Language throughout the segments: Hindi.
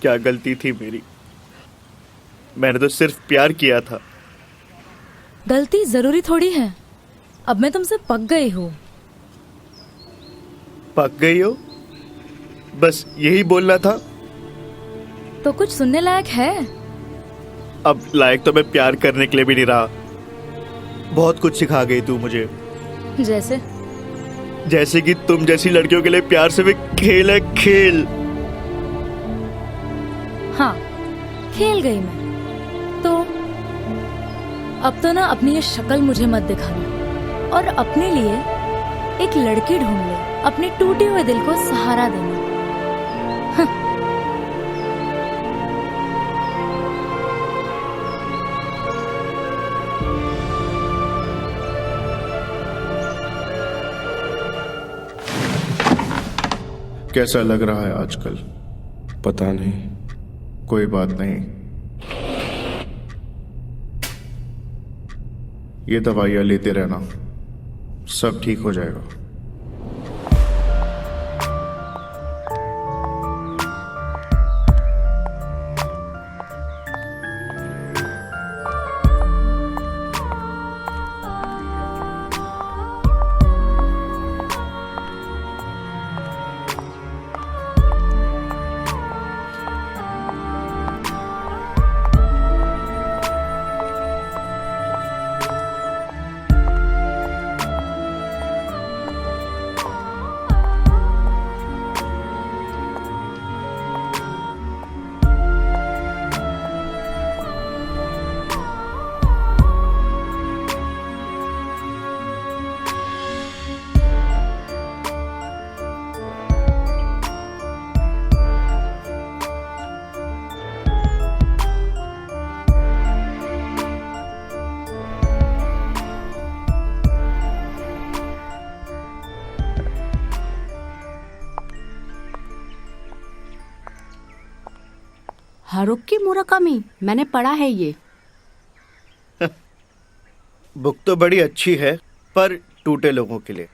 क्या गलती थी मेरी। मैंने तो सिर्फ प्यार किया था। गलती जरूरी थोड़ी है। अब मैं तुमसे पक गई हूँ। पक गई हो? बस यही बोलना था? तो कुछ सुनने लायक है? अब लायक तो मैं प्यार करने के लिए भी नहीं रहा। बहुत कुछ सिखा गई तू मुझे। जैसे कि तुम जैसी लड़कियों के लिए प्यार सिर्फ एक खेल है, खेल। हाँ, खेल गई मैं। तो अब तो ना अपनी ये शक्ल मुझे मत दिखाना और अपने लिए एक लड़की ढूंढ ले, अपने टूटे हुए दिल को सहारा देना। कैसा लग रहा है आजकल? पता नहीं। कोई बात नहीं, ये दवाइयाँ लेते रहना, सब ठीक हो जाएगा। हारुकी मुराकामी, मैंने पढ़ा है ये। बुक तो बड़ी अच्छी है, पर टूटे लोगों के लिए।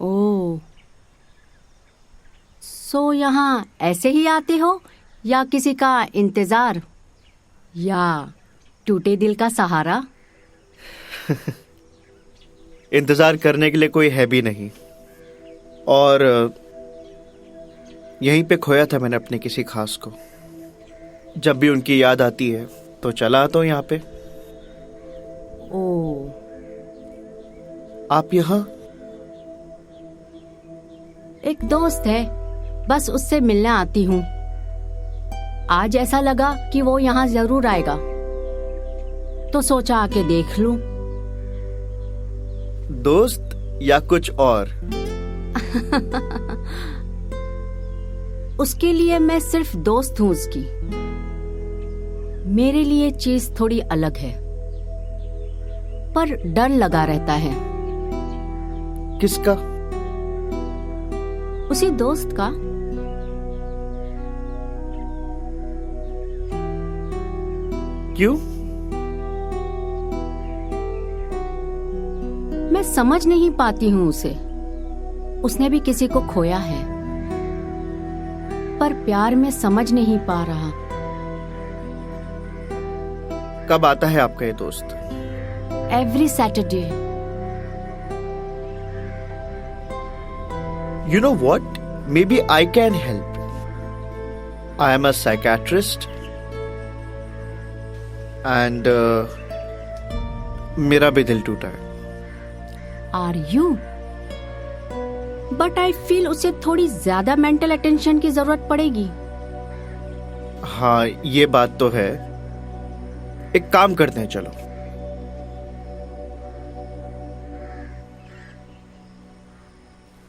ओह, सो यहाँ ऐसे ही आते हो या किसी का इंतजार या टूटे दिल का सहारा? इंतजार करने के लिए कोई है भी नहीं, और यहीं पे खोया था मैंने अपने किसी खास को। जब भी उनकी याद आती है तो चला आता हूँ यहाँ पे। ओह, आप यहाँ? एक दोस्त है, बस उससे मिलने आती हूँ। आज ऐसा लगा कि वो यहाँ जरूर आएगा, तो सोचा आके देख लूं। दोस्त या कुछ और? उसके लिए मैं सिर्फ दोस्त हूँ उसकी। मेरे लिए चीज थोड़ी अलग है, पर डर लगा रहता है। किसका? उसी दोस्त का। क्यों? मैं समझ नहीं पाती हूँ उसे। उसने भी किसी को खोया है, पर प्यार में समझ नहीं पा रहा। कब आता है आपका ये दोस्त? Every Saturday. You know what? Maybe I can help. I am a psychiatrist and मेरा भी दिल टूटा है। Are you? But I feel उसे थोड़ी ज्यादा मेंटल अटेंशन की जरूरत पड़ेगी। हाँ, ये बात तो है। एक काम करते हैं, चलो।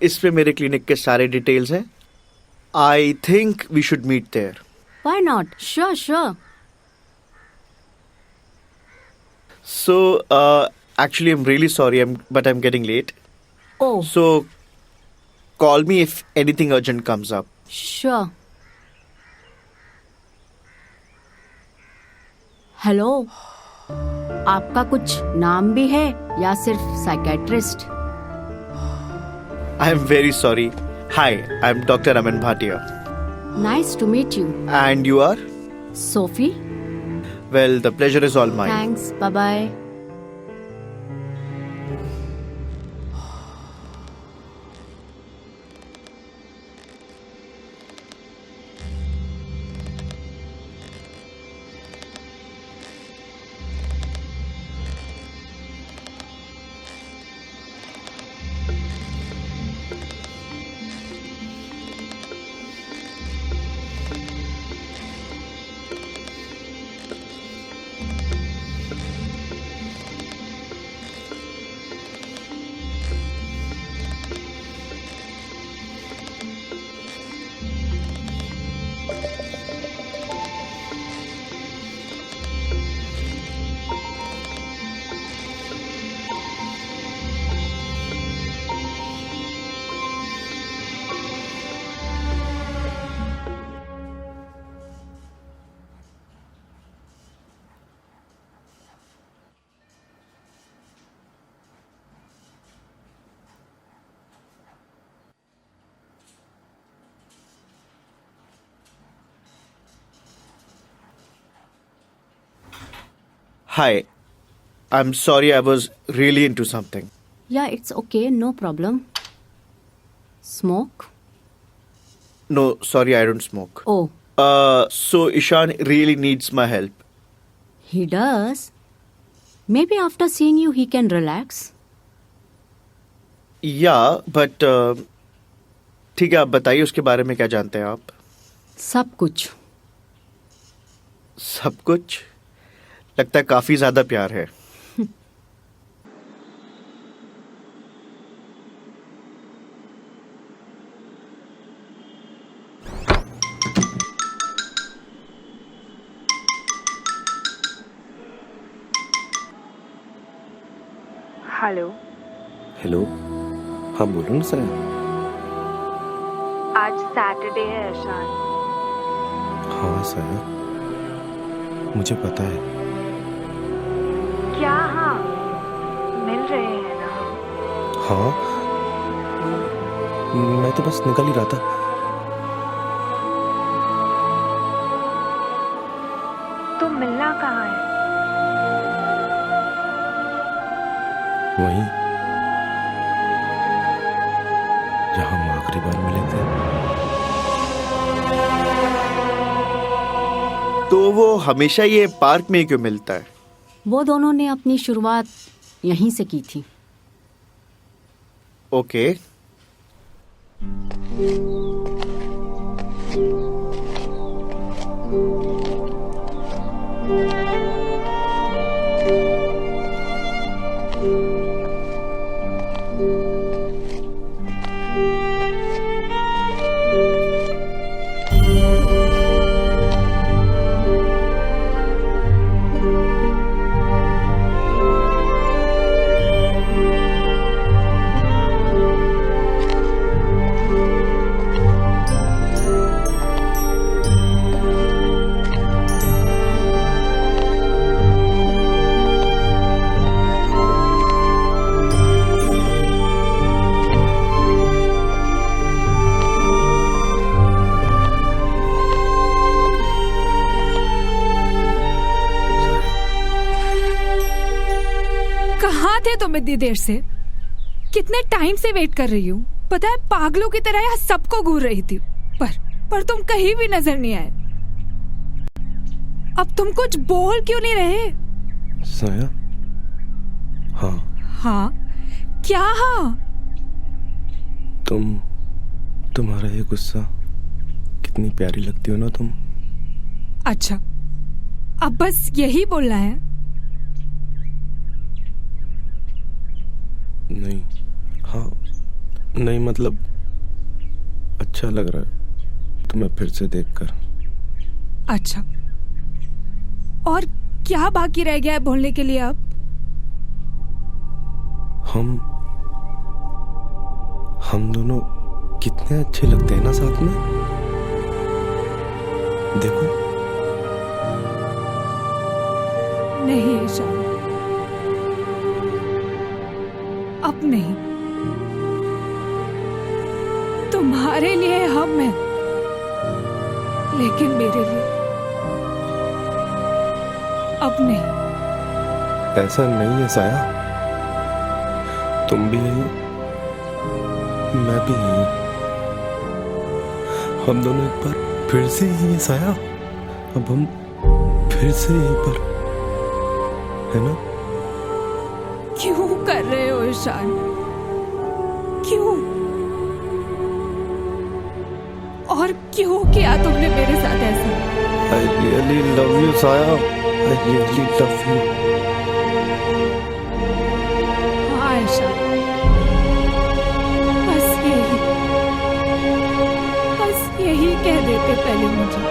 इस पे मेरे क्लिनिक के सारे डिटेल्स हैं। I think we should meet there. Why not? Sure sure. So, actually, I'm really sorry, but I'm getting late. Oh, So, call me if anything urgent comes up. sure. Hello, आपका कुछ नाम भी है या सिर्फ psychiatrist? I am very sorry. Hi, I'm Dr. Aman Bhatia. Nice to meet you. And you are? Sophie? Well, the pleasure is all mine. Thanks. Bye-bye. Hi. I'm sorry, I was really into something. Yeah, it's okay. No problem. Smoke? No, sorry, I don't smoke. Oh, So Ishan really needs my help. he does. Maybe after seeing you, he can relax. Yeah, but ठीक है, आप बताइए उसके बारे में क्या जानते हैं आप? सब कुछ. सब कुछ? लगता है काफी ज्यादा प्यार है. हेलो। हेलो, हाँ बोलो ना सर। आज सैटरडे है ईशान। हाँ सर, मुझे पता है। क्या? हाँ, मिल रहे हैं ना? हाँ, मैं तो बस निकल ही रहा था। तो मिलना कहाँ है? वहीं जहाँ हम आखिरी बार मिले थे। तो वो हमेशा ये पार्क में ही क्यों मिलता है? वो दोनों ने अपनी शुरुआत यहीं से की थी. ओके. कहाँ थे तुम इतनी देर से? कितने टाइम से वेट कर रही हूँ. पता है, पागलों की तरह यहाँ सबको घूर रही थी, पर तुम कहीं भी नजर नहीं आए. अब तुम कुछ बोल क्यों नहीं रहे? साया? हाँ. हाँ? क्या हाँ? तुम्हारा ये गुस्सा, कितनी प्यारी लगती हो ना तुम. अच्छा, अब बस यही बोलना है? नहीं, हाँ, नहीं मतलब अच्छा लग रहा है तुम्हें फिर से देखकर. अच्छा, और क्या बाकी रह गया है बोलने के लिए अब? हम दोनों कितने अच्छे लगते हैं ना साथ में. देखो. नहीं ईशान, अब नहीं. तुम्हारे लिए हम हैं, लेकिन मेरे लिए अब नहीं। ऐसा नहीं है साया, तुम भी यही हो, मैं भी यही हूं। हम दोनों एक बार फिर से यही है साया, अब हम फिर से यहीं पर है ना? क्यों कर रहे हो ईशान? क्यों? और क्यों किया तुमने मेरे साथ ऐसा? I really love you साया, I really love you। हाँ ईशान, बस यही कह देते पहले मुझे,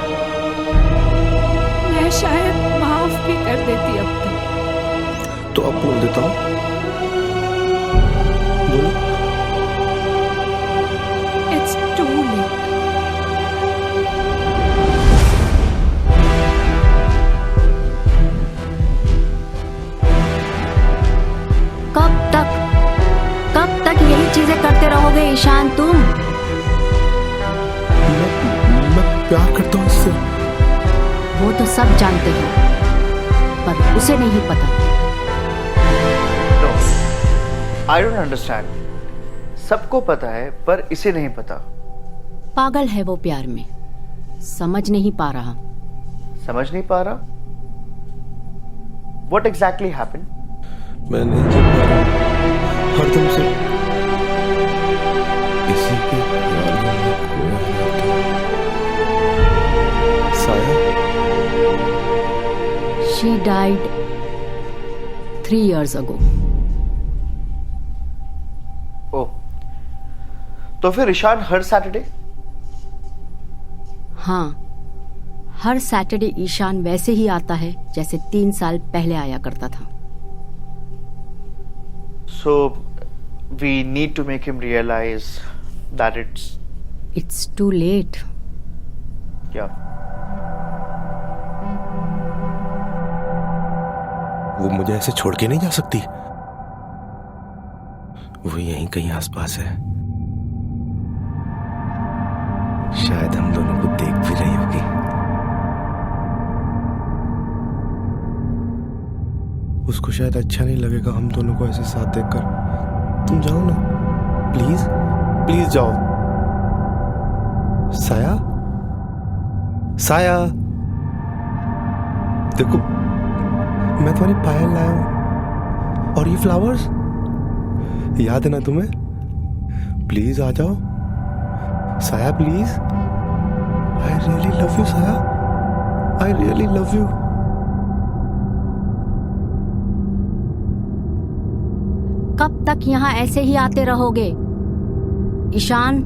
मैं शायद माफ भी कर देती अब तक। तो अब बोल देता हूँ, बोलो। It's too late। कब तक यही चीजें करते रहोगे ईशान तुम? मैं प्यार करता हूँ इससे। वो तो सब जानते हो, पर उसे नहीं पता। No, I don't understand. सबको पता है पर इसे नहीं पता। पागल है वो प्यार में, समझ नहीं पा रहा। समझ नहीं पा रहा? What exactly happened? मैं नहीं कर पा रहा हरदम से इसी के प्यार में खोया था। साया, She died 3 years ago। ओह, तो फिर ईशान हर सैटरडे? हाँ, हर सैटरडे ईशान वैसे ही आता है जैसे 3 साल पहले आया करता था। So we need to make him realize that It's too late। yeah। वो मुझे ऐसे छोड़ के नहीं जा सकती। वो यहीं कहीं आसपास है, शायद हम दोनों को देख भी रही होगी। उसको शायद अच्छा नहीं लगेगा हम दोनों को ऐसे साथ देखकर। तुम जाओ ना, प्लीज प्लीज जाओ। साया, साया, देखो मैं तुम्हारी पायल लाया हूं, और ये फ्लावर्स याद है ना तुम्हें? प्लीज आ जाओ साया, please. I really love you साया, आई रियली लव यू। कब तक यहाँ ऐसे ही आते रहोगे ईशान?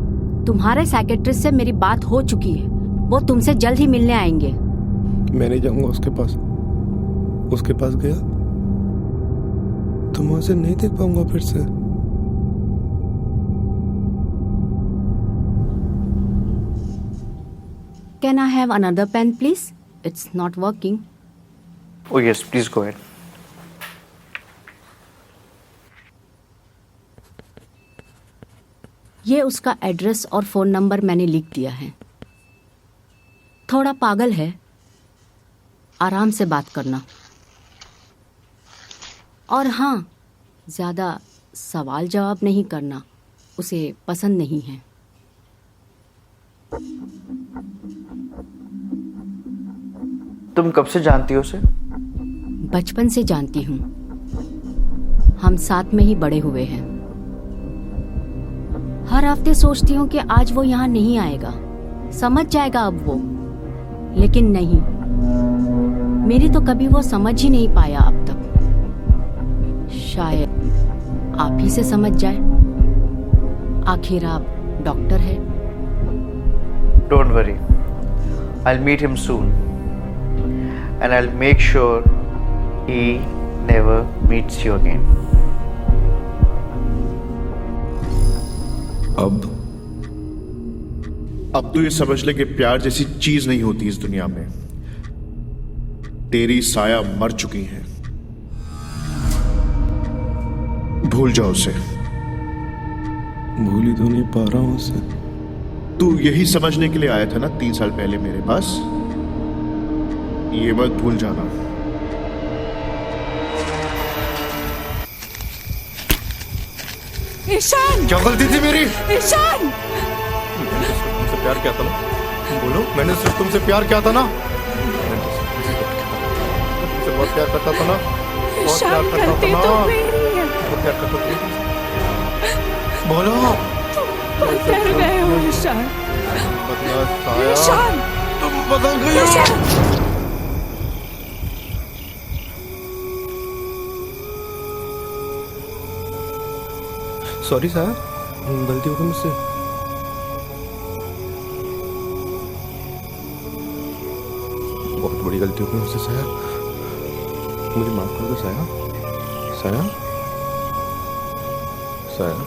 तुम्हारे साइकेट्रिस्ट से मेरी बात हो चुकी है, वो तुमसे जल्द ही मिलने आएंगे। मैं नहीं जाऊंगा उसके पास। उसके पास गया तो मैं उसे नहीं देख पाऊंगा फिर से। Can I have another pen please? It's not working। Oh yes, please go ahead। ये उसका एड्रेस और फोन नंबर मैंने लिख दिया है। थोड़ा पागल है, आराम से बात करना। और हाँ, ज्यादा सवाल जवाब नहीं करना, उसे पसंद नहीं है। तुम कब से जानती हो उसे? बचपन से जानती हूँ, हम साथ में ही बड़े हुए हैं। हर हफ्ते सोचती हूँ कि आज वो यहाँ नहीं आएगा, समझ जाएगा अब वो, लेकिन नहीं, मेरी तो कभी वो समझ ही नहीं पाया अब तक। शायद आप ही से समझ जाए, आखिर आप डॉक्टर है। Don't worry, I'll meet him soon and I'll make sure he never meets you again। अब तो ये समझ ले कि प्यार जैसी चीज नहीं होती इस दुनिया में। तेरी साया मर चुकी है, भूल जाओ उसे। भूल ही तो नहीं पा रहा हूं उसे। तू यही समझने के लिए आया था ना 3 साल पहले मेरे पास? ये मत भूल जाना। ईशान! क्या गलती थी मेरी? ईशान! मैंने सिर्फ तुमसे प्यार किया था ना। बोलो, मैंने सिर्फ तुमसे प्यार किया था ना। तुमसे बहुत प्यार करता था ना। बहुत प्यार ईशान, करता था गलती ना। तो मेरी है। बहुत प्यार करता था। बोलो। बदल गए हो ईशान। बदला साया। ईशान! तुम बदल गई हो। ईशान! सॉरी साया, गलती हो गई मुझसे। बहुत बड़ी गलती हो गई मुझसे साया, मुझे माफ कर दो साया। साया, साया।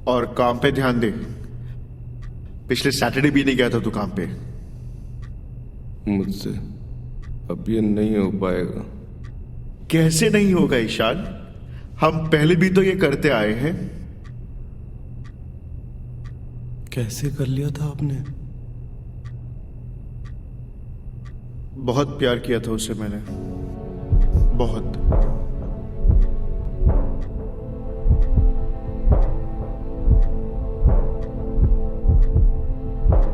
और काम पे ध्यान दे। पिछले सैटरडे भी नहीं गया था तू काम पे। मुझसे अब ये नहीं हो पाएगा। कैसे नहीं होगा ईशान? हम पहले भी तो ये करते आए हैं। कैसे कर लिया था आपने? बहुत प्यार किया था उससे मैंने, बहुत।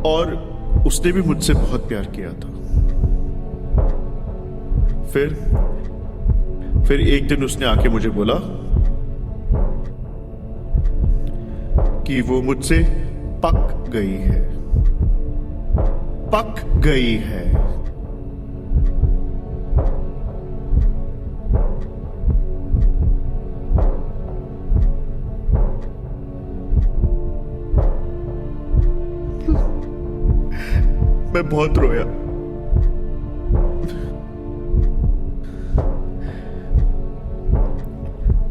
और उसने भी मुझसे बहुत प्यार किया था। फिर एक दिन उसने आके मुझे बोला कि वो मुझसे पक गई है, पक गई है। मैं बहुत रोया।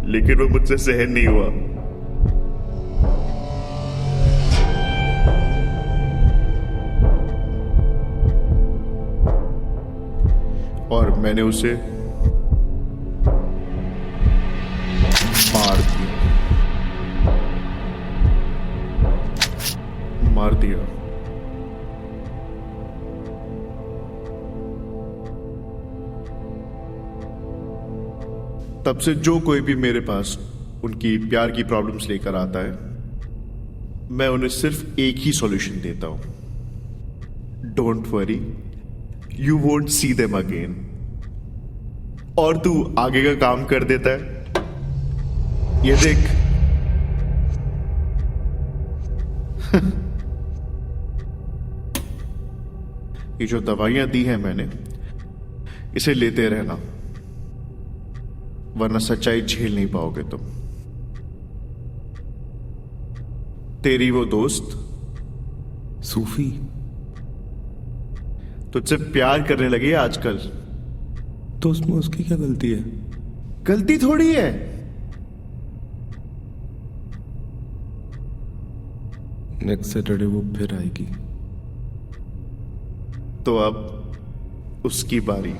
लेकिन वो मुझसे सहन नहीं हुआ। और मैंने उसे मार दिया। तब से जो कोई भी मेरे पास उनकी प्यार की प्रॉब्लम्स लेकर आता है, मैं उन्हें सिर्फ एक ही सॉल्यूशन देता हूं। Don't worry, you won't see them again. और तू आगे का काम कर देता है। ये देख। ये जो दवाइयां दी हैं मैंने, इसे लेते रहना, वरना सच्चाई झेल नहीं पाओगे तुम। तेरी वो दोस्त सूफी तुझसे प्यार करने लगी है आजकल। तो उसमें उसकी क्या गलती है? गलती थोड़ी है। नेक्स्ट सैटरडे वो फिर आएगी। तो अब उसकी बारी।